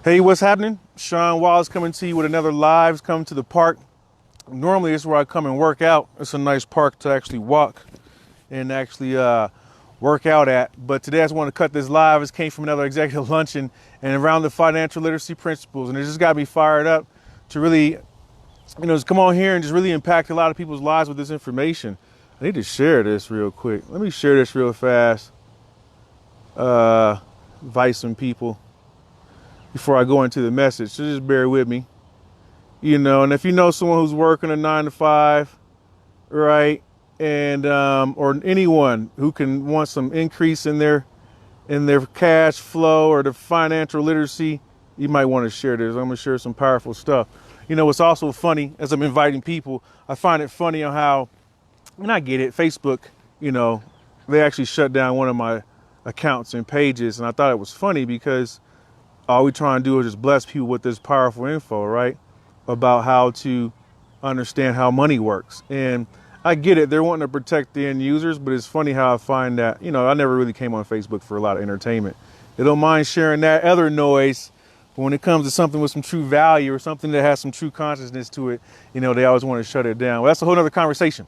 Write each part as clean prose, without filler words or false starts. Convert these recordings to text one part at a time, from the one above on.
Hey, what's happening? Sean Wallace coming to you with another live. Come to the park. Normally, it's where I come and work out. It's a nice park to actually walk and actually work out at. But today, I just want to cut this live. This came from another executive luncheon and around the financial literacy principles, and it just got me fired up to really, just come on here and just really impact a lot of people's lives with this information. I need to share this real quick. Let me share this real fast. Invite some people before I go into the message. So just bear with me. And if you know someone who's working a 9 to 5, right, and or anyone who can want some increase in their cash flow or the financial literacy, you might want to share this. I'm gonna share some powerful stuff. What's also funny as I'm inviting people, I find it funny on how, and I get it, Facebook, they actually shut down one of my accounts and pages, and I thought it was funny because all we try and do is just bless people with this powerful info, right? About how to understand how money works. And I get it, they're wanting to protect the end users, but it's funny how I find that, I never really came on Facebook for a lot of entertainment. They don't mind sharing that other noise, but when it comes to something with some true value or something that has some true consciousness to it, they always want to shut it down. Well, that's a whole nother conversation.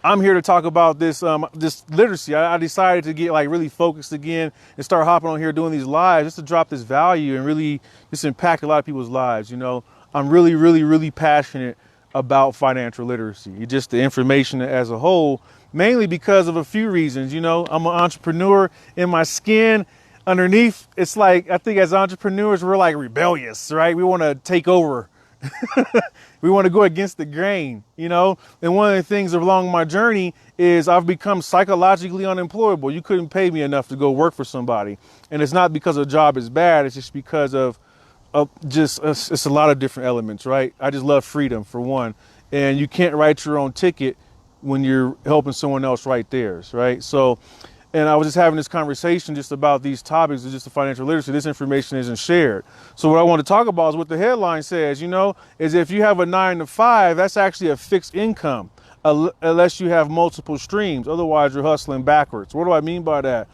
I'm here to talk about this literacy. I decided to get really focused again and start hopping on here doing these lives just to drop this value and really just impact a lot of people's lives. I'm really, really, really passionate about financial literacy, just the information as a whole, mainly because of a few reasons. I'm an entrepreneur in my skin. Underneath, it's like, I think as entrepreneurs, we're rebellious, right? We want to take over. We want to go against the grain, and one of the things along my journey is I've become psychologically unemployable. You couldn't pay me enough to go work for somebody. And it's not because a job is bad. It's just because of it's a lot of different elements, right? I just love freedom, for one. And you can't write your own ticket when you're helping someone else write theirs, right? So, and I was just having this conversation just about these topics of just the financial literacy. This information isn't shared. So what I want to talk about is what the headline says, is if you have a 9 to 5, that's actually a fixed income, unless you have multiple streams. Otherwise, you're hustling backwards. What do I mean by that?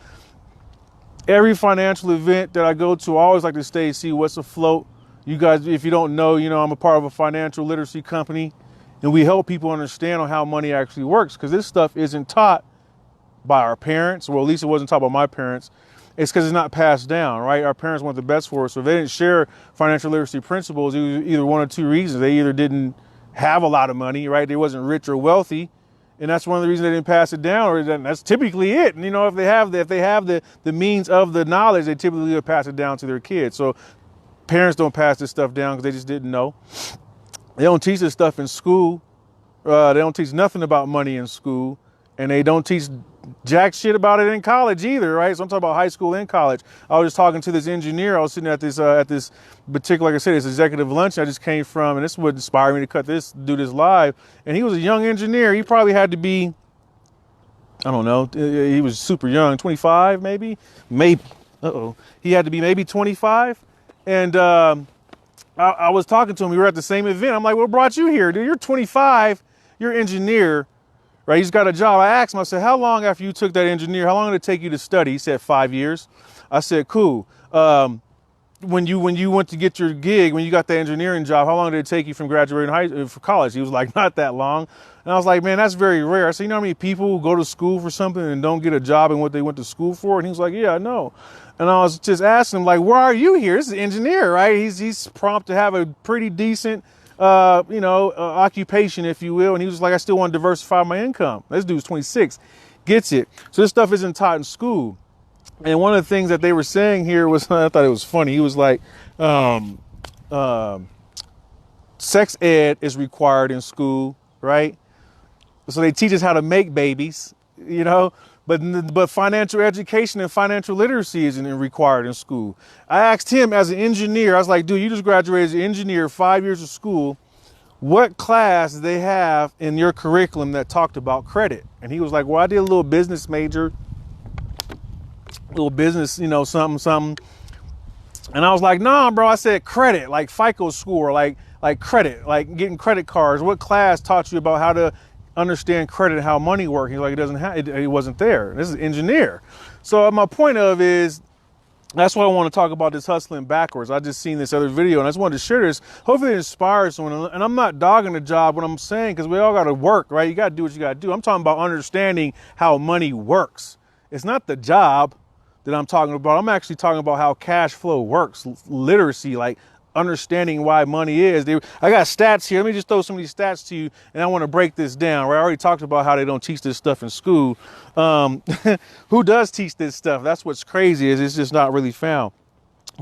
Every financial event that I go to, I always like to stay and see what's afloat. You guys, if you don't know, I'm a part of a financial literacy company, and we help people understand on how money actually works, because this stuff isn't taught by our parents, or at least it wasn't taught by my parents. It's because it's not passed down, right? Our parents want the best for us. So if they didn't share financial literacy principles, it was either one of two reasons. They either didn't have a lot of money, right? They wasn't rich or wealthy. And that's one of the reasons they didn't pass it down, or that's typically it. And if they have the means of the knowledge, they typically will pass it down to their kids. So parents don't pass this stuff down because they just didn't know. They don't teach this stuff in school. They don't teach nothing about money in school, and they don't teach jack shit about it in college either, right? So I'm talking about high school and college. I was just talking to this engineer. I was sitting at this particular, like I said, this executive lunch I just came from, and this would inspire me to do this live. And he was a young engineer. He probably had to be, I don't know, he was super young, 25 maybe. He had to be maybe 25. And I was talking to him. We were at the same event. I'm like, what brought you here, dude? You're 25. You're an engineer. Right, he's got a job. I asked him, I said, how long after you took that engineer, how long did it take you to study? He said 5 years. I said, cool. When you went to get your gig, when you got the engineering job, how long did it take you from graduating for college? He was like, not that long. And I was like, man, that's very rare. I said, you know how many people go to school for something and don't get a job in what they went to school for? And he was like, yeah, I know. And I was just asking him, where are you here? This is an engineer, right? He's prompt to have a pretty decent occupation, if you will. And he was like, I still want to diversify my income. This dude's 26, gets it. So this stuff isn't taught in school. And one of the things that they were saying here was, I thought it was funny. He was like, sex ed is required in school, right? So they teach us how to make babies, but financial education and financial literacy isn't required in school. I asked him as an engineer, I was like, dude, you just graduated as an engineer, 5 years of school. What class do they have in your curriculum that talked about credit? And he was like, well, I did a little business major, little business, something. And I was like, nah, bro, I said credit, like FICO score, like credit, like getting credit cards. What class taught you about how to understand credit and how money works? He's like, it wasn't there. This is engineer. So my point of is That's why I want to talk about this hustling backwards. I just seen this other video and I just wanted to share this. Hopefully it inspires someone. And I'm not dogging the job, what I'm saying, because we all got to work, right? You got to do what you got to do. I'm talking about understanding how money works. It's not the job that I'm talking about. I'm actually talking about how cash flow works, literacy, like understanding why money is. I got stats here. Let me just throw some of these stats to you, and I want to break this down. Right? I already talked about how they don't teach this stuff in school. Who does teach this stuff? That's what's crazy, is it's just not really found.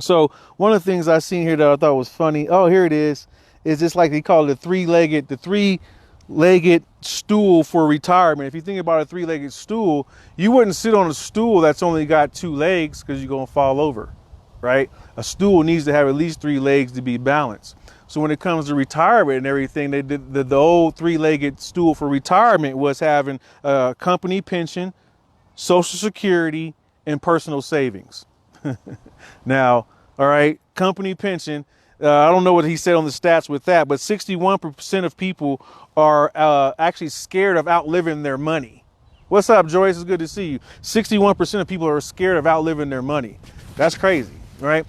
So one of the things I seen here that I thought was funny, oh, here it is just like they call it the three-legged stool for retirement. If you think about a three-legged stool, you wouldn't sit on a stool that's only got two legs because you're going to fall over, right? A stool needs to have at least three legs to be balanced. So when it comes to retirement and everything, they did the old three-legged stool for retirement was having a company pension, Social Security, and personal savings. Now, all right, company pension. I don't know what he said on the stats with that, but 61% of people are actually scared of outliving their money. What's up, Joyce? It's good to see you. 61% of people are scared of outliving their money. That's crazy, right?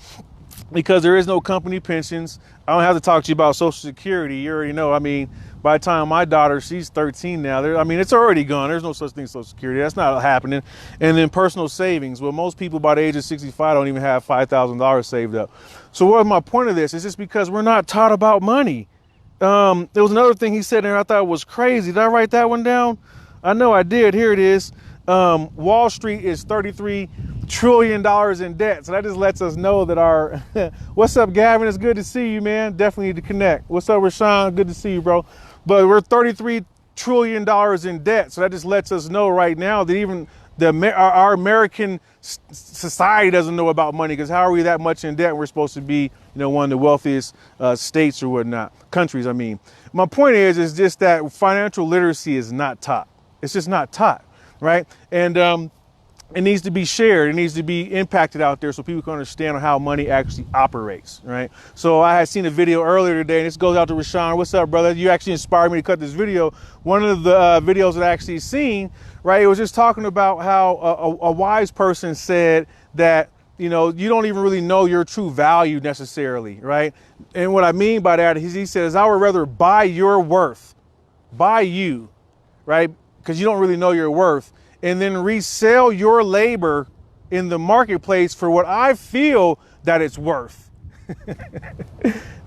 Because there is no company pensions. I don't have to talk to you about Social Security. You already know. I mean, by the time my daughter, she's 13 now, I mean, it's already gone. There's no such thing as Social Security. That's not happening. And then personal savings. Well, most people by the age of 65 don't even have $5,000 saved up. So what my point of this is just because we're not taught about money. There was another thing he said there I thought was crazy. Did I write that one down? I know I did. Here it is. Wall Street is $33 trillion in debt. So that just lets us know that our, what's up, Gavin? It's good to see you, man. Definitely need to connect. What's up, Rashawn? Good to see you, bro. But we're $33 trillion in debt. So that just lets us know right now that even our American society doesn't know about money, because how are we that much in debt? And we're supposed to be, one of the wealthiest states or whatnot, countries, I mean. My point is just that financial literacy is not taught. It's just not taught, right? And it needs to be shared. It needs to be impacted out there so people can understand how money actually operates, right? So I had seen a video earlier today, and this goes out to Rashawn. What's up, brother? You actually inspired me to cut this video. One of the videos that I actually seen, right, it was just talking about how a wise person said that, you don't even really know your true value necessarily, right? And what I mean by that is he says, I would rather buy your worth, buy you, right? Because you don't really know your worth, and then resell your labor in the marketplace for what I feel that it's worth.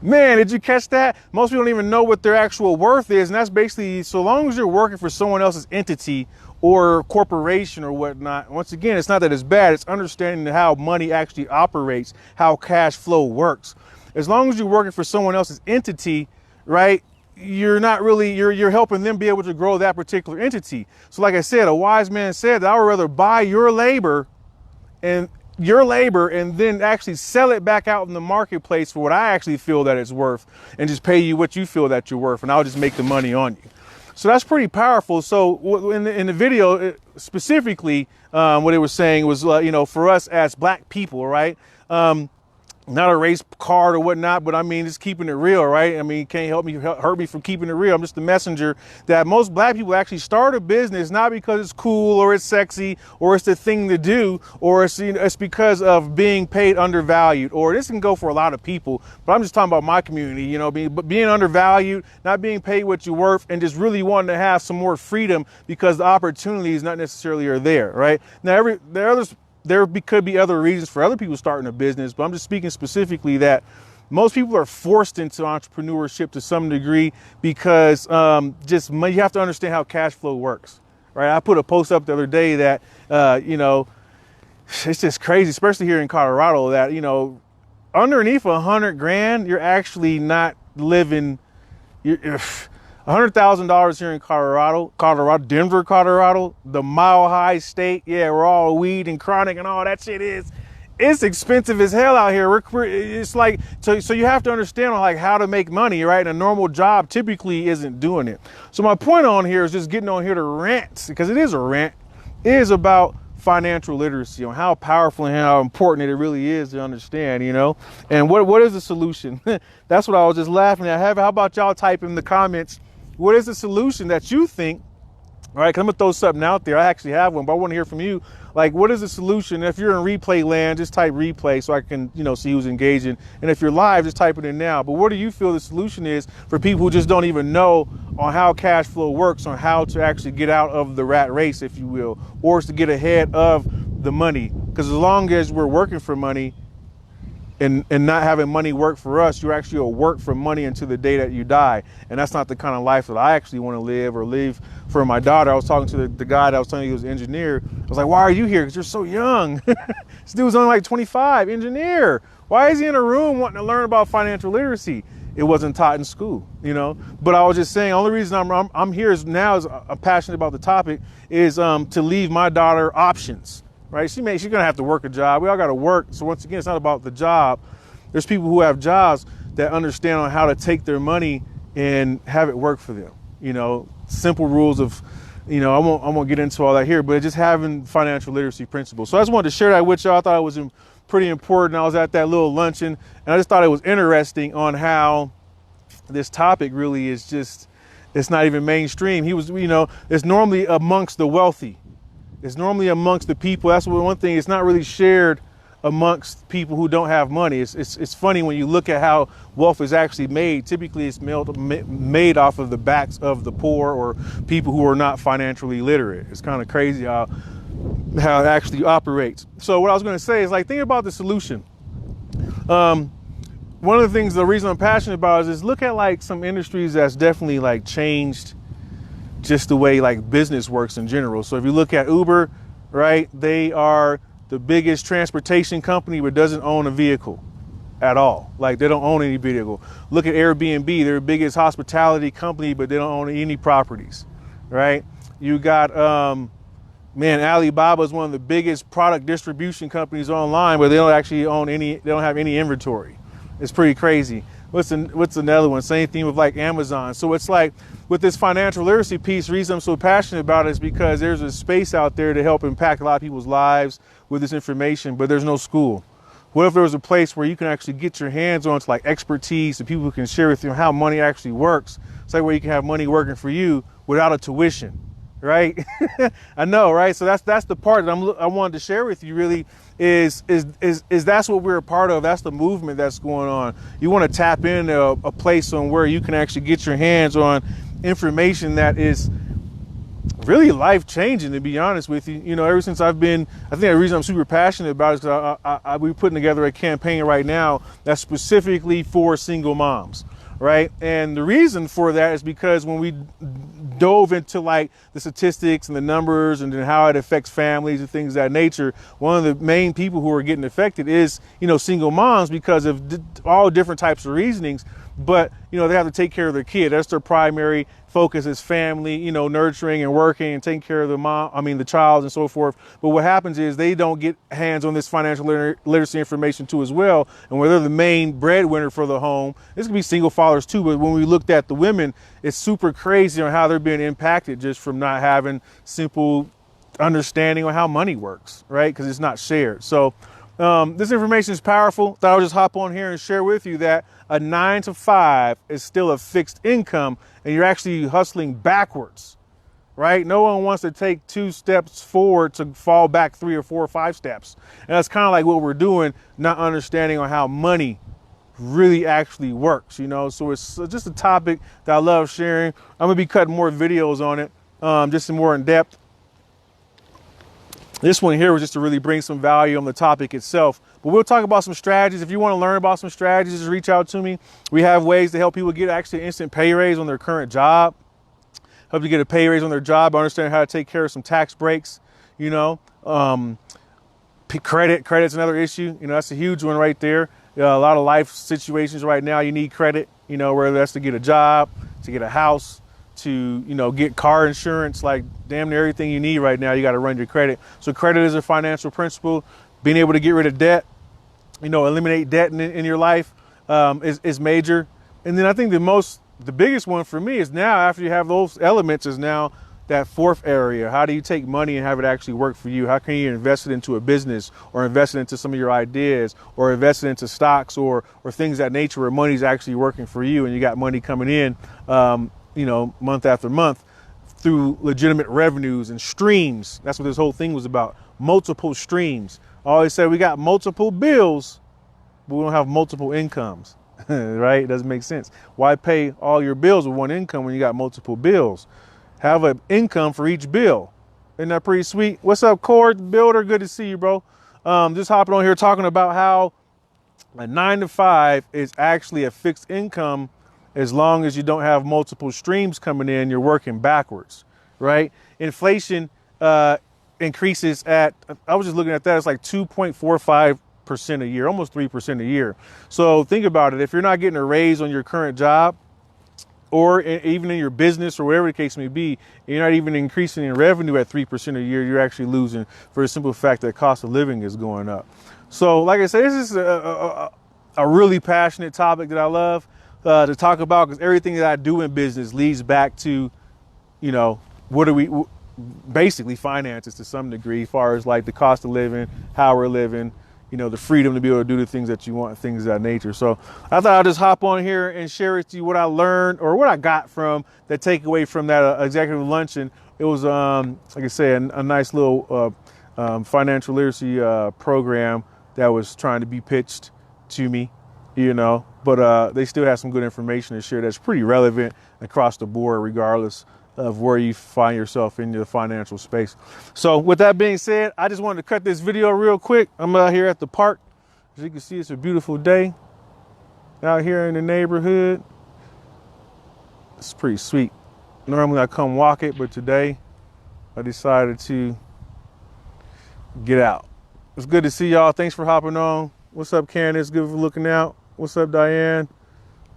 Man, did you catch that? Most people don't even know what their actual worth is. And that's basically, so long as you're working for someone else's entity or corporation or whatnot, once again, it's not that it's bad. It's understanding how money actually operates, how cash flow works. As long as you're working for someone else's entity, right? You're not really, you're helping them be able to grow that particular entity. So like I said, a wise man said that I would rather buy your labor and then actually sell it back out in the marketplace for what I actually feel that it's worth, and just pay you what you feel that you're worth, and I'll just make the money on you. So that's pretty powerful. So in the video specifically, what it was saying was, for us as black people, right? Not a race card or whatnot, but I mean, just keeping it real, right? I mean, you can't hurt me from keeping it real. I'm just the messenger that most black people actually start a business, not because it's cool or it's sexy or it's the thing to do, or it's because of being paid undervalued, or this can go for a lot of people, but I'm just talking about my community, being undervalued, not being paid what you're worth, and just really wanting to have some more freedom because the opportunities not necessarily are there, right? Now, there could be other reasons for other people starting a business, but I'm just speaking specifically that most people are forced into entrepreneurship to some degree because you have to understand how cash flow works, right? I put a post up the other day that, it's just crazy, especially here in Colorado, that, underneath 100 grand, you're actually not living, $100,000 here in Colorado, Denver, Colorado, the Mile High State. Yeah, we're all weed and chronic and all that shit it's expensive as hell out here. It's like, so you have to understand like how to make money, right? And a normal job typically isn't doing it. So my point on here is just getting on here to rant, because it is a rant. It is about financial literacy, on how powerful and how important it really is to understand, and what is the solution? That's what I was just laughing at. How about y'all type in the comments, what is the solution that you think All right, 'cause I'm gonna throw something out there. I actually have one, but I want to hear from you. Like, what is the solution? If you're in replay land, just type replay so I can, see who's engaging. And if you're live, just type it in now. But what do you feel the solution is for people who just don't even know on how cash flow works, on how to actually get out of the rat race, if you will, or to get ahead of the money? Because as long as we're working for money, and not having money work for us, you actually will work for money until the day that you die. And that's not the kind of life that I actually want to live or live for my daughter. I was talking to the guy that I was telling you he was an engineer. I was like, why are you here? Because you're so young. This dude was only like 25, engineer. Why is he in a room wanting to learn about financial literacy? It wasn't taught in school, But I was just saying, the only reason I'm here is now is I'm passionate about the topic is to leave my daughter options. Right? She's gonna have to work a job. We all gotta work. So once again, it's not about the job. There's people who have jobs that understand on how to take their money and have it work for them. Simple rules of, I won't get into all that here, but just having financial literacy principles. So I just wanted to share that with y'all. I thought it was pretty important. I was at that little luncheon and I just thought it was interesting on how this topic really is it's not even mainstream. He was, it's normally amongst the wealthy. It's normally amongst the people. That's one thing. It's not really shared amongst people who don't have money. It's funny when you look at how wealth is actually made. Typically, it's made off of the backs of the poor or people who are not financially literate. It's kind of crazy how it actually operates. So what I was going to say is think about the solution. One of the things, the reason I'm passionate about is look at some industries that's definitely changed just the way business works in general. So if you look at Uber, right, they are the biggest transportation company but doesn't own a vehicle at all. They don't own any vehicle. Look at Airbnb, they're the biggest hospitality company but they don't own any properties, right? You got Alibaba is one of the biggest product distribution companies online, but they don't actually own they don't have any inventory. It's pretty crazy. What's another one? Same thing with Amazon. So it's with this financial literacy piece, the reason I'm so passionate about it is because there's a space out there to help impact a lot of people's lives with this information, but there's no school. What if there was a place where you can actually get your hands on to expertise and people who can share with you how money actually works? It's where you can have money working for you without a tuition, right? I know, right? So that's the part that I wanted to share with you really is that's what we're a part of. That's the movement that's going on. You want to tap into a place on where you can actually get your hands on information that is really life-changing, to be honest with you. Ever since I think the reason I'm super passionate about it is because we're putting together a campaign right now that's specifically for single moms, right? And the reason for that is because when we dove into the statistics and the numbers and then how it affects families and things of that nature, one of the main people who are getting affected is, single moms because of all different types of reasonings. But, they have to take care of their kid. That's their primary focus is family, nurturing and working and taking care of the child and so forth. But what happens is they don't get hands on this financial literacy information too as well. And where they're the main breadwinner for the home, this could be single fathers too. But when we looked at the women, it's super crazy on how they're being impacted just from not having simple understanding on how money works, right? Because it's not shared. So this information is powerful. Thought I'll just hop on here and share with you that a 9 to 5 is still a fixed income and you're actually hustling backwards, right? No one wants to take 2 steps forward to fall back 3 or 4 or 5 steps. And that's kind of what we're doing, not understanding on how money really actually works, So it's just a topic that I love sharing. I'm gonna be cutting more videos on it, just more in depth. This one here was just to really bring some value on the topic itself. But we'll talk about some strategies. If you want to learn about some strategies, just reach out to me. We have ways to help people get actually an instant pay raise on their current job. Help you get a pay raise on their job, understand how to take care of some tax breaks, Credit's another issue. That's a huge one right there. A lot of life situations right now, you need credit, whether that's to get a job, to get a house, to, get car insurance, damn near everything you need right now, you got to run your credit. So credit is a financial principle. Being able to get rid of debt, eliminate debt in your life is major. And then I think the biggest one for me is now, after you have those elements, is now that fourth area. How do you take money and have it actually work for you? How can you invest it into a business or invest it into some of your ideas or invest it into stocks or things of that nature where money's actually working for you and you got money coming in, month after month through legitimate revenues and streams. That's what this whole thing was about. Multiple streams. I always say we got multiple bills, but we don't have multiple incomes, right? It doesn't make sense. Why pay all your bills with one income when you got multiple bills? Have an income for each bill. Isn't that pretty sweet? What's up, Cord Builder? Good to see you, bro. Just hopping on here talking about how a 9-to-5 is actually a fixed income. As long as you don't have multiple streams coming in, you're working backwards, right? Inflation increases at, I was just looking at that, it's like 2.45% a year, almost 3% a year. So think about it. If you're not getting a raise on your current job, or even in your business or whatever the case may be, you're not even increasing in revenue at 3% a year, you're actually losing for the simple fact that cost of living is going up. So like I said, this is a really passionate topic that I love to talk about, because everything that I do in business leads back to, you know, what do we, basically finances to some degree, as far as like the cost of living, how we're living, you know, the freedom to be able to do the things that you want, things of that nature. So I thought I'd just hop on here and share with you what I learned or what I got from the takeaway from that executive luncheon. It was, like I say, a nice little financial literacy program that was trying to be pitched to me, you know, but they still have some good information to share that's pretty relevant across the board, regardless of where you find yourself in the financial space. So with that being said, I just wanted to cut this video real quick. I'm out here at the park. As you can see, it's a beautiful day out here in the neighborhood. It's pretty sweet. Normally I come walk it, but today I decided to get out. It's good to see y'all. Thanks for hopping on. What's up, Candace? Good for looking out. What's up, Diane?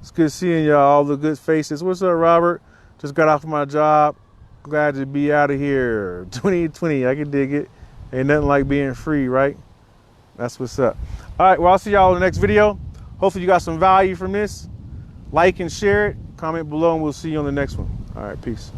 It's good seeing y'all, all the good faces. What's up, Robert? Just got off my job. Glad to be out of here. 2020, I can dig it. Ain't nothing like being free, right? That's what's up. All right, well, I'll see y'all in the next video. Hopefully you got some value from this. Like and share it. Comment below and we'll see you on the next one. All right, peace.